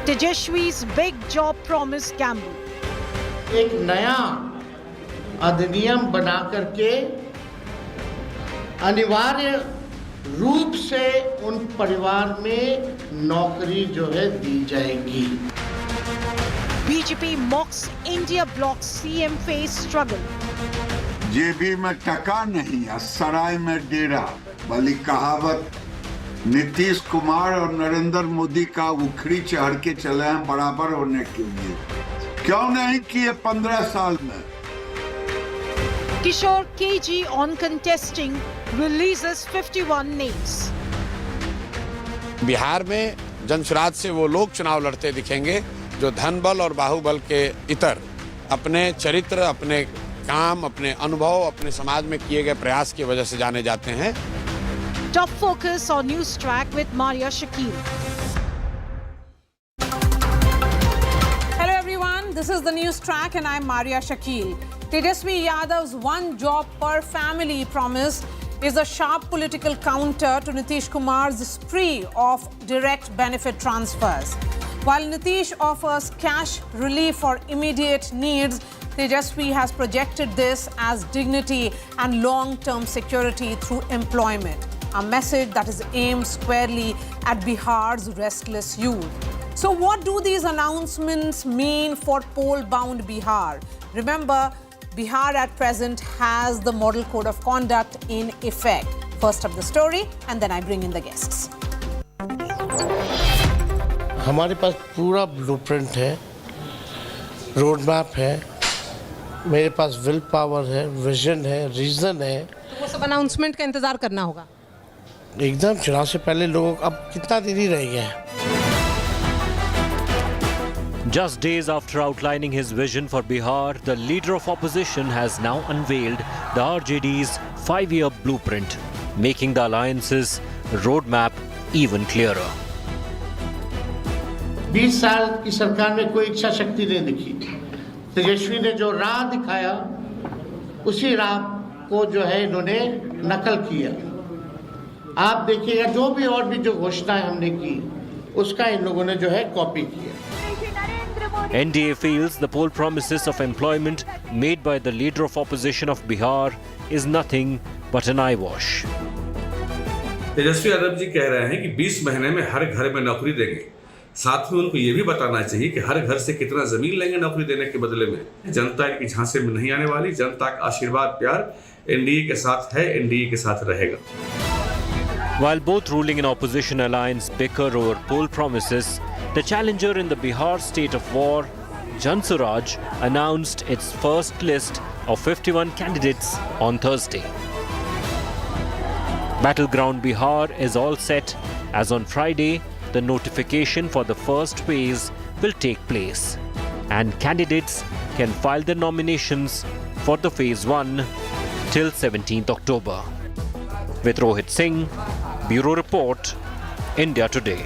Tejashwi's big job promise gamble. एक नया अधिनियम बना करके अनिवार्य रूप से उन परिवार में नौकरी जो है दी जाएगी. BJP mocks India Bloc CM face struggle. जेबी में टका नहीं है, सराय में डेरा वाली कहावत नीतीश कुमार और नरेंद्र मोदी का उखड़ी चढ़ के चले हैं बराबर होने के लिए. क्यों नहीं किए 15 साल में? Kishor KG on contesting releases 51 names. Bihar में जनसुराज से वो लोग चुनाव लड़ते दिखेंगे जो धन बल और बाहुबल के इतर अपने चरित्र, अपने काम, अपने अनुभव, अपने समाज में किए गए प्रयास की वजह से जाने जाते हैं. Top focus on News Track with Maria Shakil. Hello everyone, this is the News Track and I'm Maria Shakil. Tejaswi Yadav's one job per family promise is a sharp political counter to Nitish Kumar's spree of direct benefit transfers. While Nitish offers cash relief for immediate needs, Tejaswi has projected this as dignity and long-term security through employment, a message that is aimed squarely at Bihar's restless youth. So what do these announcements mean for poll-bound Bihar? Remember, Bihar at present has the Model Code of Conduct in effect. First up the story and then I bring in the guests. हमारे पास पूरा blueprint है, road map है, मेरे पास will power है, vision है, reason है. तो वो सब अनाउंसमेंट का इंतजार करना होगा. एकदम चुनाव से पहले लोगों अब कितना दिन ही रह गया है. Just days after outlining his vision for Bihar, the leader of opposition has now unveiled the RJD's 5-year blueprint, making the alliance's roadmap even clearer. 20 साल की सरकार में कोई इच्छा शक्ति नहीं दिखी. तेजस्वी ने जो राह दिखाया उसी राह को जो है इन्होंने नकल किया. आप देखिएगा जो भी और भी जो घोषणाएं हमने की उसका इन लोगों ने जो है कॉपी किया. NDA feels the poll promises of employment made by the leader of opposition of Bihar is nothing but an eyewash. Tejashwi Yadav ji कह रहे हैं कि 20 महीने में हर घर में नौकरी देंगे. साथ में उनको ये भी बताना चाहिए कि हर घर से कितना जमीन लेंगे नौकरी देने के बदले में. जनता की झांसे में नहीं आने वाली. जनता का आशीर्वाद प्यार एनडीए के साथ है, एनडीए के साथ रहेगा. While both ruling and opposition alliance bicker over poll promises, the challenger in the Bihar state of war, Suraaj, announced its first list of 51 candidates on Thursday. Battleground Bihar is all set as on Friday the notification for the first phase will take place and candidates can file their nominations for the phase 1 till 17th October. With Rohit Singh, Bureau Report, India Today.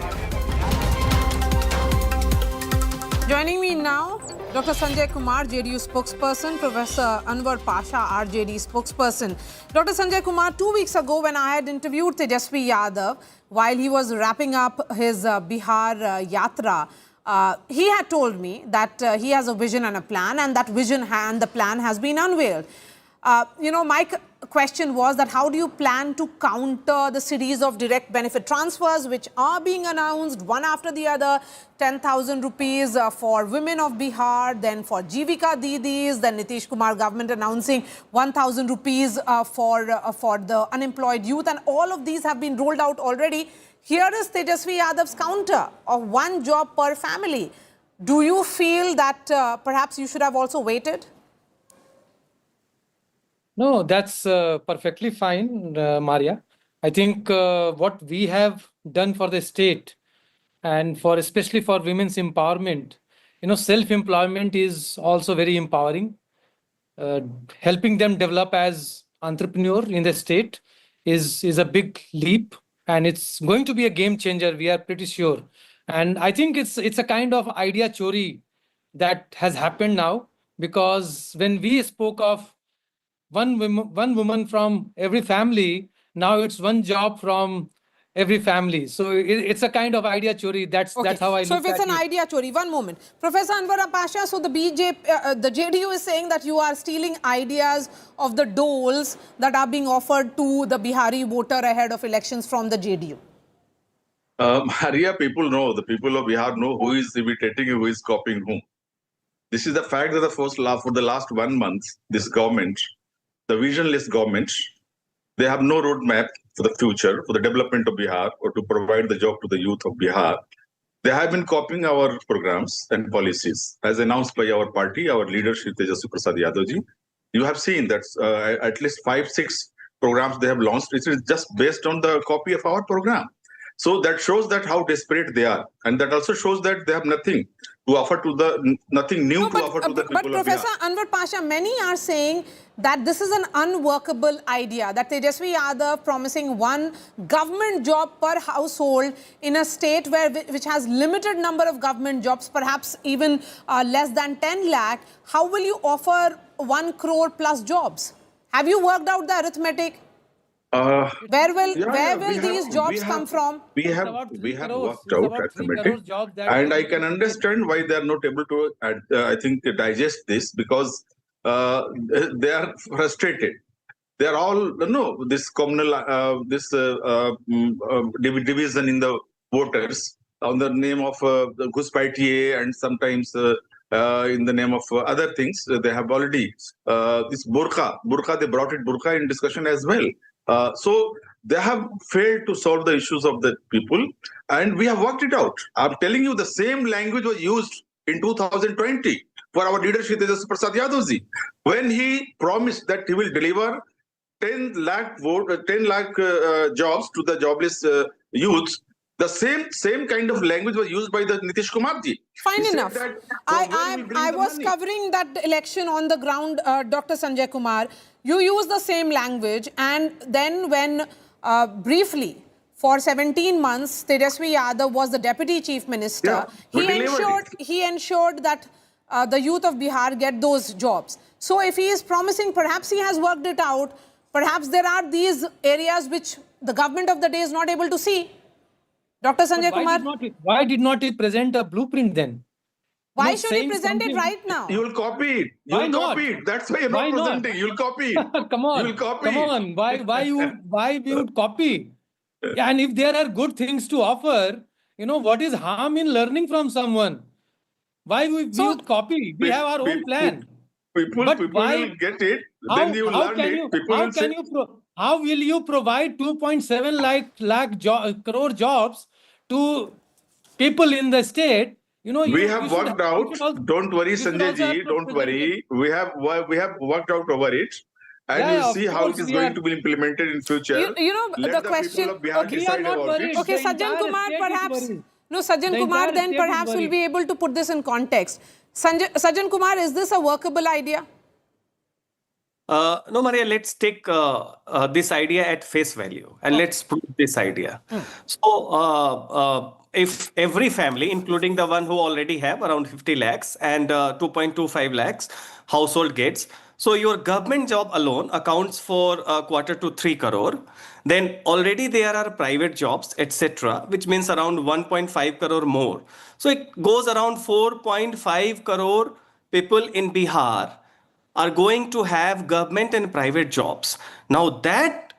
Joining me now, Dr. Sanjay Kumar, JDU spokesperson, Professor Anwar Pasha, RJD spokesperson. Dr. Sanjay Kumar, 2 weeks ago when I had interviewed Tejaswi Yadav while he was wrapping up his Bihar Yatra, he had told me that he has a vision and a plan, and that vision and the plan has been unveiled. My question was that how do you plan to counter the series of direct benefit transfers which are being announced one after the other? 10,000 rupees for women of Bihar, then for Jivika Didis, then Nitish Kumar government announcing 1,000 rupees for the unemployed youth, and all of these have been rolled out already. Here is Tejaswi Yadav's counter of one job per family. Do you feel that perhaps you should have also waited? No, that's perfectly fine, Maria. I think what we have done for the state and for especially for women's empowerment, self-employment is also very empowering. Helping them develop as entrepreneur in the state is a big leap, and it's going to be a game changer. We are pretty sure. And I think it's a kind of idea chori that has happened now, because when we spoke of one woman from every family, now it's one job from every family. So it's a kind of idea chori. That's how I so look if it's at an it. idea chori, one moment. Professor Anwar Pasha, so the BJP, the JDU is saying that you are stealing ideas of the doles that are being offered to the Bihari voter ahead of elections from the JDU. Maria, people know, the people of Bihar know who is imitating and who is copying whom. This is the fact that for the last 1 month, this government, the visionless government, they have no roadmap for the future, for the development of Bihar, or to provide the job to the youth of Bihar. They have been copying our programs and policies, as announced by our party, our leader, Shri Tejasvi Prasad Yadavji. You have seen that at least 5-6 programs they have launched. It is just based on the copy of our program. So that shows that how desperate they are, and that also shows that they have nothing to offer to nothing new to offer to the people of Bihar. But Professor Anwar Pasha, many are saying that this is an unworkable idea, that Tejasvi Yadav promising one government job per household in a state which has limited number of government jobs, perhaps even less than 10 lakh. How will you offer 1 crore plus jobs? Have you worked out the arithmetic? Where will these jobs come from? We have worked out arithmetic, and I can understand why they are not able to, I think, digest this, because they are frustrated. They are all, this communal, division in the voters on the name of Ghuspaitiye, and sometimes in the name of other things. They have already, this burqa, they brought it burqa in discussion as well. So they have failed to solve the issues of the people, and we have worked it out. I'm telling you, the same language was used in 2020 for our leader, Shri Tejasvi Prasad Yadavji, when he promised that he will deliver 10 lakh jobs to the jobless youths. The same kind of language was used by the Nitish Kumar ji. Fine enough. I was covering that election on the ground, Dr. Sanjay Kumar. You use the same language, and then when briefly for 17 months Tejasvi Yadav was the deputy chief minister, he ensured that the youth of Bihar get those jobs. So if he is promising, perhaps he has worked it out. Perhaps there are these areas which the government of the day is not able to see. Dr. Sanjay Kumar? Why did not he present a blueprint then? Why should he present it right now? You will copy it. You will copy it. That's why you're not presenting. You'll copy it. Come on. You'll copy Come on. Why you would copy? And if there are good things to offer, what is harm in learning from someone? Why we would copy? We have our own plan. People will get it. Then you learn it. How will you provide 2.7 crore jobs to people in the state? We have worked out. Don't worry, Sanjay ji. Don't worry. We have worked out over it, and we'll see how it is going to be implemented in future. The question. Okay, Sajjan Kumar, perhaps. No, Sajjan Kumar, then perhaps will be able to put this in context. Sajjan Kumar, is this a workable idea? No, Maria, let's take this idea at face value, and let's prove this idea. So, if every family, including the one who already have around 50 lakhs and 2.25 lakhs household gets, so your government job alone accounts for 2 to 3 crore. Then already there are private jobs, etc., which means around 1.5 crore more. So it goes around 4.5 crore people in Bihar are going to have government and private jobs. Now that,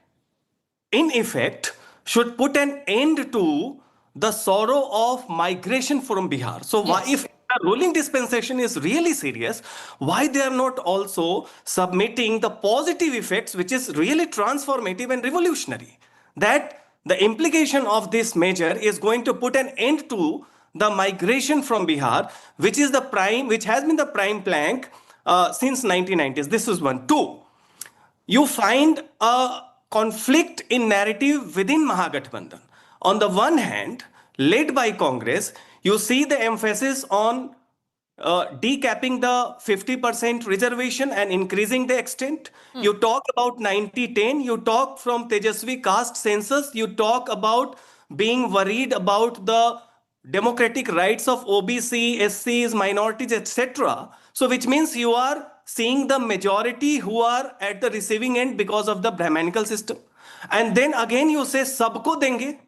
in effect, should put an end to the sorrow of migration from Bihar. So why, if the ruling dispensation is really serious, why they are not also submitting the positive effects, which is really transformative and revolutionary? That the implication of this measure is going to put an end to the migration from Bihar, which has been the prime plank since 1990s. This is one. Two, you find a conflict in narrative within Mahagathbandhan. On the one hand, led by Congress, you see the emphasis on decapping the 50% reservation and increasing the extent. You talk about 90-10, you talk from Tejasvi caste census, you talk about being worried about the democratic rights of OBC, SCs, minorities, etc. So which means you are seeing the majority who are at the receiving end because of the Brahmanical system. And then again you say, sabko denge.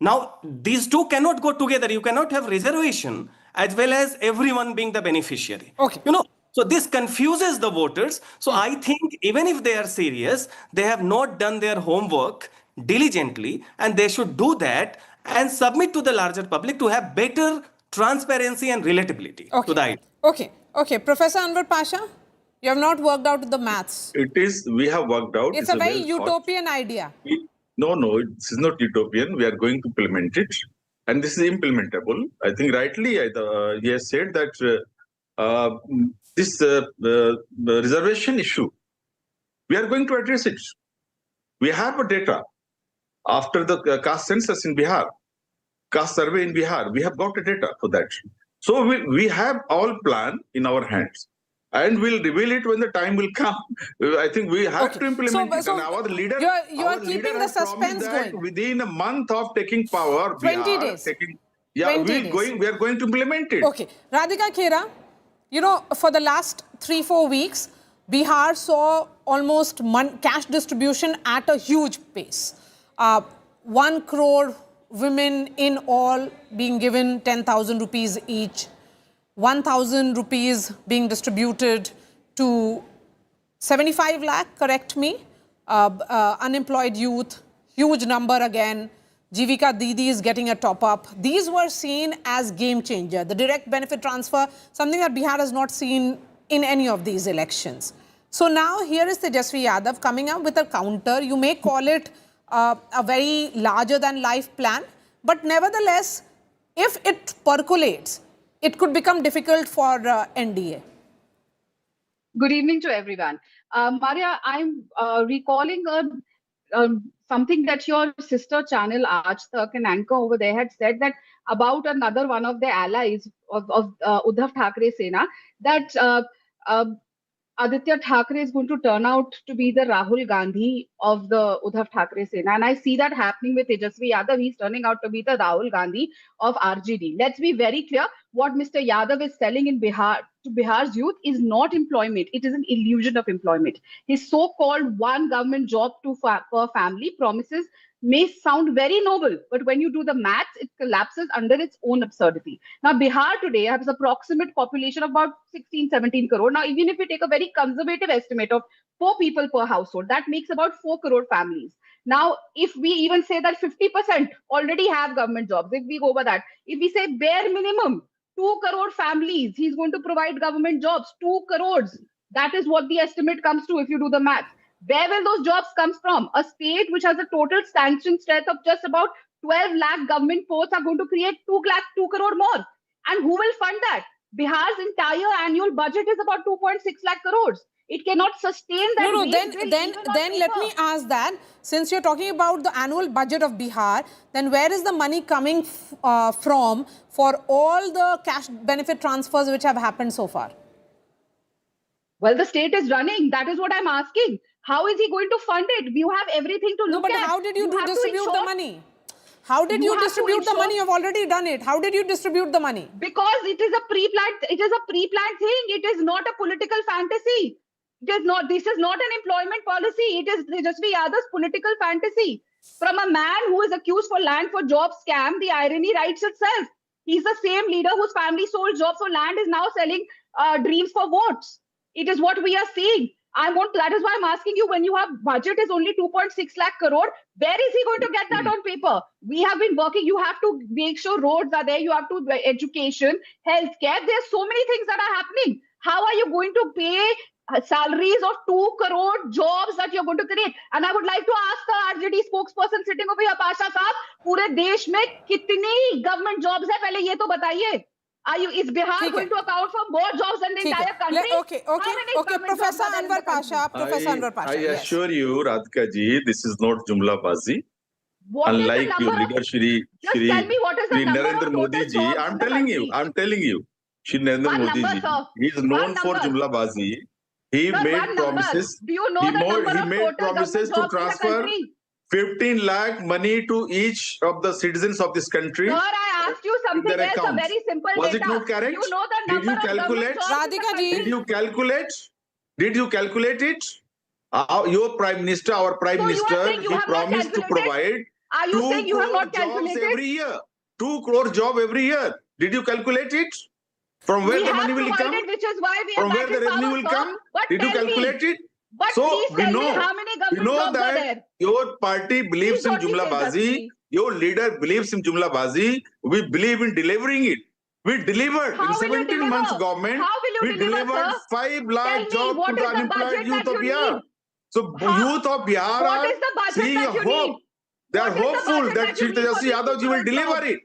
Now, these two cannot go together. You cannot have reservation as well as everyone being the beneficiary. Okay. So this confuses the voters. So I think even if they are serious, they have not done their homework diligently, and they should do that and submit to the larger public to have better transparency and relatability to the idea. Okay. Professor Anwar Pasha, you have not worked out the maths. We have worked out. It's a very utopian idea. No, this is not utopian. We are going to implement it. And this is implementable. I think rightly he has said that this reservation issue, we are going to address it. We have a data after the caste census in Bihar, caste survey in Bihar. We have got the data for that. So we have all plan in our hands. And we'll reveal it when the time will come. I think we have to implement it. And our leader, you are keeping the suspense going. Within a month of taking power, 20 days. We are going to implement it. Okay. Radhika Khera, for the last 3-4 weeks, Bihar saw almost cash distribution at a huge pace. 1 crore women in all being given 10,000 rupees each. 1,000 rupees being distributed to 75 lakh, correct me, unemployed youth, huge number again. Jivika Didi is getting a top-up. These were seen as game changer. The direct benefit transfer, something that Bihar has not seen in any of these elections. So now here is Tejasvi Yadav coming up with a counter. You may call it a very larger-than-life plan, but nevertheless, if it percolates, it could become difficult for NDA. Good evening to everyone. Maria, I'm recalling something that your sister channel, Aaj Tak, an anchor over there, had said that about another one of the allies of Uddhav Thackeray Sena, that Aditya Thackeray is going to turn out to be the Rahul Gandhi of the Uddhav Thackeray Sena. And I see that happening with Tejasvi Yadav. He's turning out to be the Rahul Gandhi of RJD. Let's be very clear. What Mr. Yadav is selling in Bihar to Bihar's youth is not employment. It is an illusion of employment. His so-called one government job per family promises may sound very noble, but when you do the maths, it collapses under its own absurdity. Now, Bihar today has an approximate population of about 16-17 crore. Now, even if we take a very conservative estimate of 4 people per household, that makes about 4 crore families. Now, if we even say that 50% already have government jobs, if we go over that, if we say bare minimum, 2 crore families, he's going to provide government jobs, 2 crores. That is what the estimate comes to if you do the math. Where will those jobs come from? A state which has a total sanction strength of just about 12 lakh government posts are going to create 2 crore more. And who will fund that? Bihar's entire annual budget is about 2.6 lakh crores. It cannot sustain that. Then let me ask that. Since you're talking about the annual budget of Bihar, then where is the money coming from for all the cash benefit transfers which have happened so far? Well, the state is running. That is what I'm asking. How is he going to fund it? You have everything to look at. No, but how did you distribute the money? How did you distribute the money? You've already done it. How did you distribute the money? Because it is a pre-planned. It is a pre-planned thing. It is not a political fantasy. It is not. This is not an employment policy. It is Tejasvi Yadav's political fantasy. From a man who is accused for land for job scam, the irony writes itself. He's the same leader whose family sold jobs for land is now selling dreams for votes. It is what we are seeing. That is why I'm asking you, when you have budget is only 2.6 lakh crore, where is he going to get that on paper? We have been working. You have to make sure roads are there. You have to education, healthcare. There's so many things that are happening. How are you going to pay salaries of 2 crore jobs that you're going to create? And I would like to ask the RJD spokesperson sitting over here, Pasha Saab, पूरे देश में कितनी government jobs है? पहले ये तो बताइए. Is Bihar going to account for more jobs than the entire country? Okay. Professor Anwar Pasha. I assure you, Radhika ji, this is not Jumla Bazi. Unlike your leader, Shri Narendra Modi ji, I'm telling you, Shri Narendra Modi ji, he is known for Jumla Bazi. He made promises. Do you know he made promises to transfer 15 lakh money to each of the citizens of this country. Sir, I asked you something else, a very simple Was data. it not correct? You know the number Did you calculate? Radhika ji. Did you calculate it? Your Prime Minister, our Prime Minister, he promised to provide Are you saying you have not jobs calculated? every year. 2 crore job every year. Did you calculate it? From where We the have money will come? provided, which is why we are From where back the in revenue power, will sir. come? But Did you tell me, calculate it? but So please we tell me know, how many government we know jobs are that there? your party believes Please in don't Jumla detail us, Bazi. please. Your leader believes in Jumla Bazi. We believe in delivering it. We delivered How in will you 17 months deliver? government. How will you We deliver, delivered sir? 5 Tell lakh me, jobs what to the is the unemployed budget youth that of you Bihar. need? So How- youth of Bihar What are is the budget seeing a that you hope. need? They are What is the hopeful budget that that you Shri need for Tejasvi these Yadav ji 2 will crore deliver jobs? it.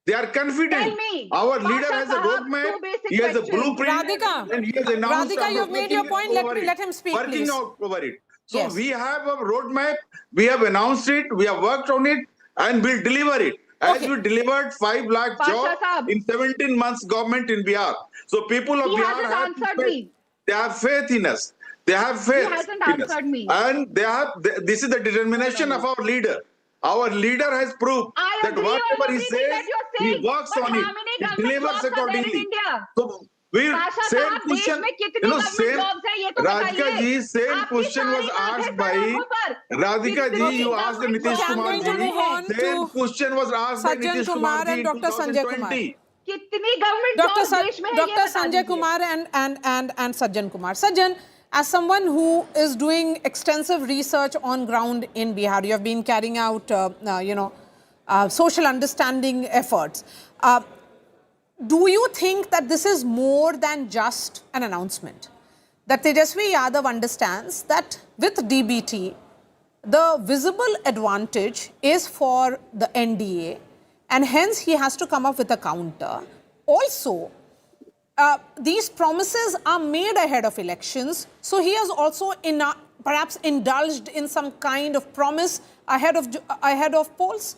They are confident. Tell me. Our leader Pasha has a Sahab, roadmap. two basic He has a questions. blueprint. Radhika, And he has announced Radhika, you've made your point. Let him speak, working please. out over it. So Yes. we have a roadmap. We have announced it. We have worked on it, and we'll deliver it. As Okay. we delivered 5 lakh Pasha jobs Sahab. in 17 months government in Bihar. So people of He Bihar hasn't have answered faith. me. They have faith in us. They have faith hasn't in us. answered me. And this is the determination of our leader. Our leader has proved I that agree on whatever he everything says, that you're he saying. works But on how it. many He government delivers jobs are there in accordingly. India? So we Pasha same साहब, देश question, में कितनी government same jobs हैं, ये तो Radhika बताइए। ji, same आपकी question was सारी आंखें asked सर by आंखों पर। Radhika ji. कितनी You asked the government Nitish Okay, I'm Kumar going ji. to move on Same to question was asked by Sajjan Nitish Kumar Kumar ji and in Dr. Sanjay Kumar. 2020. कितनी government Dr. jobs देश में है, ये Dr. बता Sanjay दीजिए। Kumar and Sajjan Kumar. Sajjan, as someone who is doing extensive research on ground in Bihar, you have been carrying out, social understanding efforts. Do you think that this is more than just an announcement? That Tejasvi Yadav understands that with DBT, the visible advantage is for the NDA, and hence he has to come up with a counter. Also, these promises are made ahead of elections, so he has also perhaps indulged in some kind of promise ahead of polls?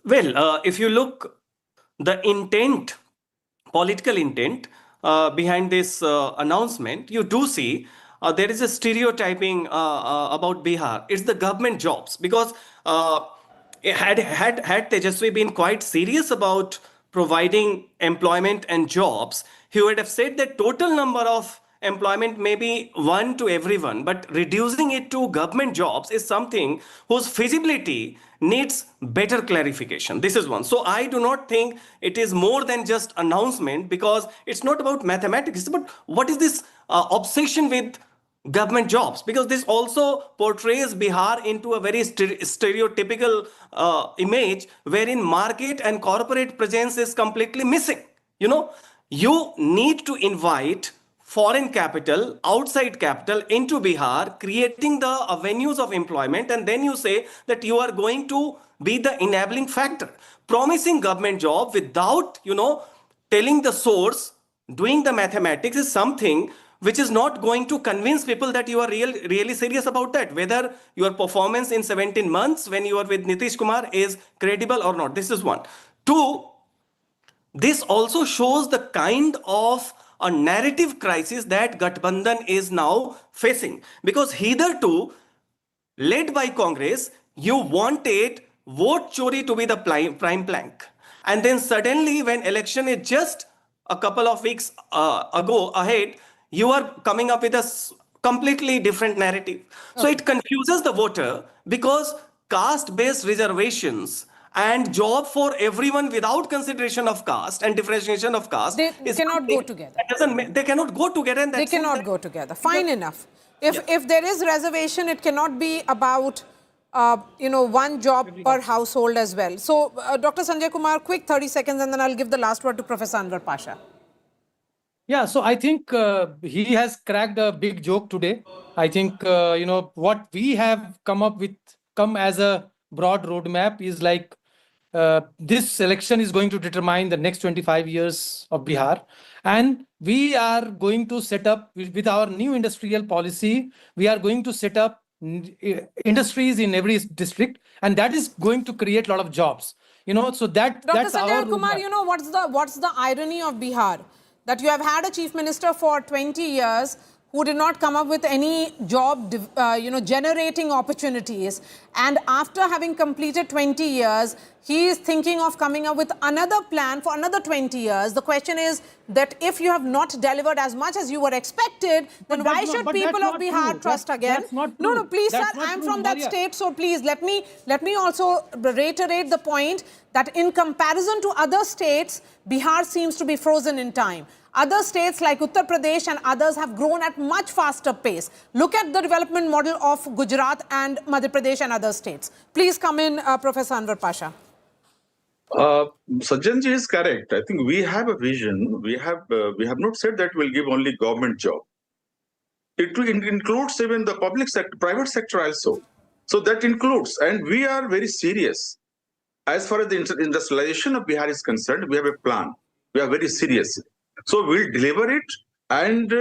If you look the intent, political intent behind this announcement, you do see there is a stereotyping about Bihar. It's the government jobs, because had Tejasvi been quite serious about providing employment and jobs, he would have said that total number of employment may be 1 to everyone, but reducing it to government jobs is something whose feasibility needs better clarification. This is one. So I do not think it is more than just announcement, because it's not about mathematics. It's about what is this obsession with government jobs, because this also portrays Bihar into a very stereotypical image wherein market and corporate presence is completely missing. You need to invite foreign capital, outside capital into Bihar, creating the avenues of employment, and then you say that you are going to be the enabling factor. Promising government job without, telling the source, doing the mathematics is something which is not going to convince people that you are really serious about that, whether your performance in 17 months when you are with Nitish Kumar is credible or not. This is one. Two, this also shows the kind of a narrative crisis that Gathbandhan is now facing, because hitherto, led by Congress, you wanted vote chori to be the prime plank. And then suddenly, when election is just a couple of weeks ahead, you are coming up with a completely different narrative. So it confuses the voter, because caste-based reservations and job for everyone without consideration of caste and differentiation of caste They cannot go together. They cannot go together. And They cannot go together. Fine enough. If there is reservation, it cannot be about one job per household as well. So, Dr. Sanjay Kumar, quick 30 seconds, and then I'll give the last word to Professor Anwar Pasha. Yeah, so I think he has cracked a big joke today. I think, what we have come as a broad roadmap is like, this election is going to determine the next 25 years of Bihar. And we are going to set up, with our new industrial policy, we are going to set up industries in every district, and that is going to create a lot of jobs. So that's Dr. our Sanjay Kumar, roadmap. what's the irony of Bihar? That you have had a chief minister for 20 years who did not come up with any job, generating opportunities. And after having completed 20 years, he is thinking of coming up with another plan for another 20 years. The question is that if you have not delivered as much as you were expected, then why should people of Bihar trust again? No, please, sir, I am from that state, so please let me also reiterate the point that in comparison to other states, Bihar seems to be frozen in time. Other states like Uttar Pradesh and others have grown at much faster pace. Look at the development model of Gujarat and Madhya Pradesh and other states. Please come in, Professor Anwar Pasha. Sajjanji is correct. I think we have a vision. We have not said that we'll give only government job. It includes even the public sector, private sector also. So that includes, and we are very serious. As far as the industrialization of Bihar is concerned, we have a plan. We are very serious. So we'll deliver it, and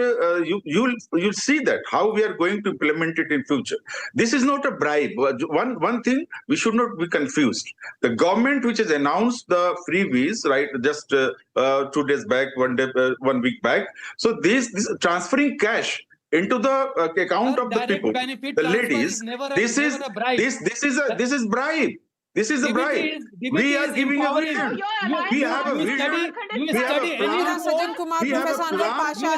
you'll see that how we are going to implement it in future. This is not a bribe. One thing we should not be confused. The government which has announced the freebies, right, just 2 days back, 1 week back. So this transferring cash into the account of the people, the ladies. This is bribe. This is a bribe. We are giving a vision. We have a vision. We have a plan. Sajjan Kumar, Professor Anwar Pasha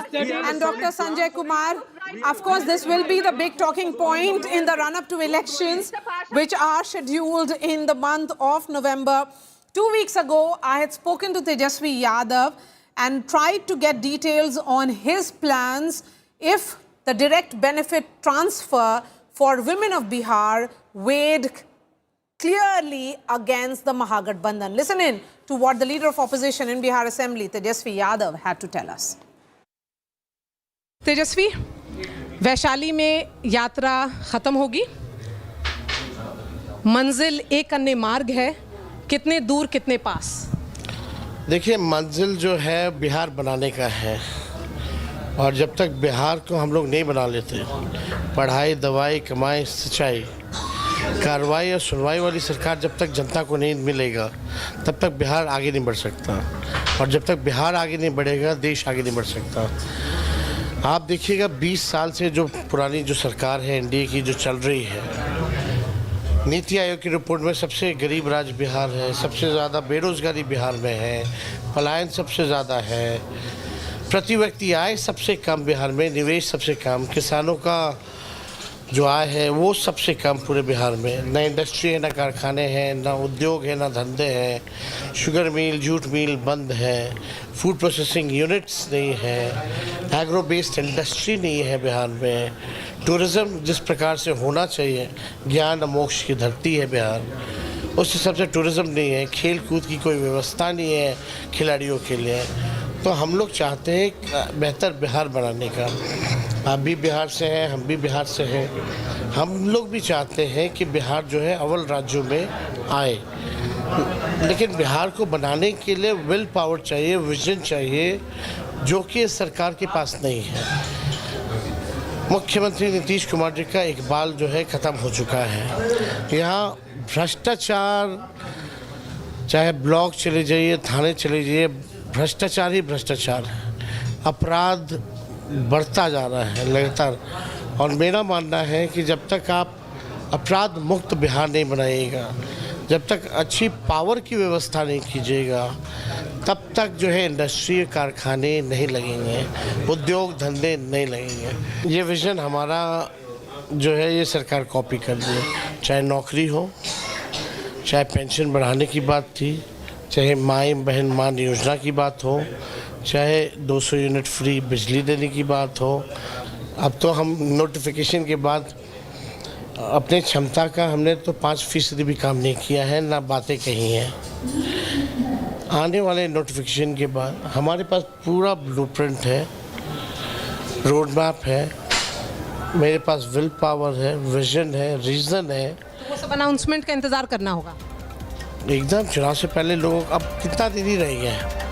and Dr. Sanjay Kumar. Of course, this will be the big talking point in the run-up to elections, which are scheduled in the month of November. 2 weeks ago, I had spoken to Tejasvi Yadav and tried to get details on his plans if the direct benefit transfer for women of Bihar weighed clearly against the Mahagathbandhan. Listen in to what the leader of opposition in Bihar Assembly, Tejasvi Yadav, had to tell us. Tejasvi, Vaishali में यात्रा खत्म होगी, मंजिल एक अन्य मार्ग है, कितने दूर कितने पास? देखिए, मंजिल जो है बिहार बनाने का है, और जब तक बिहार को हम लोग नहीं बना लेते, पढ़ाई, दवाई, कमाई, सिंचाई, कार्रवाई और सुनवाई वाली सरकार जब तक जनता को नहीं मिलेगा, तब तक बिहार आगे नहीं बढ़ सकता, और जब तक बिहार आगे नहीं बढ़ेगा, देश आगे नहीं बढ़ सकता। आप देखिएगा 20 साल से जो पुरानी जो सरकार है एनडीए की जो चल रही है, नीति आयोग की रिपोर्ट में सबसे गरीब राज्य बिहार है, सबसे ज़्यादा बेरोजगारी बिहार में है, पलायन सबसे ज़्यादा है, प्रति व्यक्ति आय सबसे कम बिहार में, निवेश सबसे कम, किसानों का जो आय है वो सबसे कम पूरे बिहार में, ना इंडस्ट्री है, ना कारखाने हैं, ना उद्योग है, ना धंधे हैं, शुगर मिल, जूट मिल बंद है, फूड प्रोसेसिंग यूनिट्स नहीं है, एग्रो बेस्ड इंडस्ट्री नहीं है बिहार में, टूरिज़्म जिस प्रकार से होना चाहिए, ज्ञान और मोक्ष की धरती है बिहार, उस हिसाब से टूरिज़्म नहीं है, खेल कूद की कोई व्यवस्था नहीं है खिलाड़ियों के लिए। तो हम लोग चाहते हैं बेहतर बिहार बनाने का। आप भी बिहार से हैं, हम भी बिहार से हैं, हम लोग भी चाहते हैं कि बिहार जो है अव्वल राज्यों में आए, लेकिन बिहार को बनाने के लिए विल पावर चाहिए, विजन चाहिए, जो कि सरकार के पास नहीं है। मुख्यमंत्री नीतीश कुमार जी का इकबाल जो है ख़त्म हो चुका है। यहाँ भ्रष्टाचार, चाहे ब्लॉक चले जाइए, थाने चले जाइए, भ्रष्टाचार ही भ्रष्टाचार है, अपराध बढ़ता जा रहा है लगातार। और मेरा मानना है कि जब तक आप अपराध मुक्त बिहार नहीं बनाइएगा, जब तक अच्छी पावर की व्यवस्था नहीं कीजिएगा, तब तक जो है इंडस्ट्री, कारखाने नहीं लगेंगे, उद्योग धंधे नहीं लगेंगे। ये विज़न हमारा जो है ये सरकार कॉपी कर दी है, चाहे नौकरी हो, चाहे पेंशन बढ़ाने की बात थी, चाहे माई बहन मान योजना की बात हो, चाहे 200 यूनिट फ्री बिजली देने की बात हो। अब तो हम नोटिफिकेशन के बाद अपने क्षमता का हमने तो 5% भी काम नहीं किया है, ना बातें कही हैं। आने वाले नोटिफिकेशन के बाद हमारे पास पूरा ब्लूप्रिंट है, रोड मैप है, मेरे पास विल पावर है, विजन है, रीजन है। तो वो सब अनाउंसमेंट का इंतजार करना होगा एकदम। चुनाव से पहले लोग अब कितना दिन ही रह गए हैं।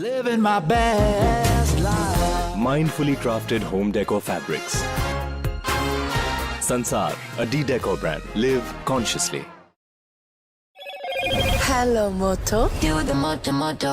living my best life. Mindfully crafted home decor fabrics. Sansar, a D-Decor brand. Live consciously. Hello, Moto. Do the moto moto.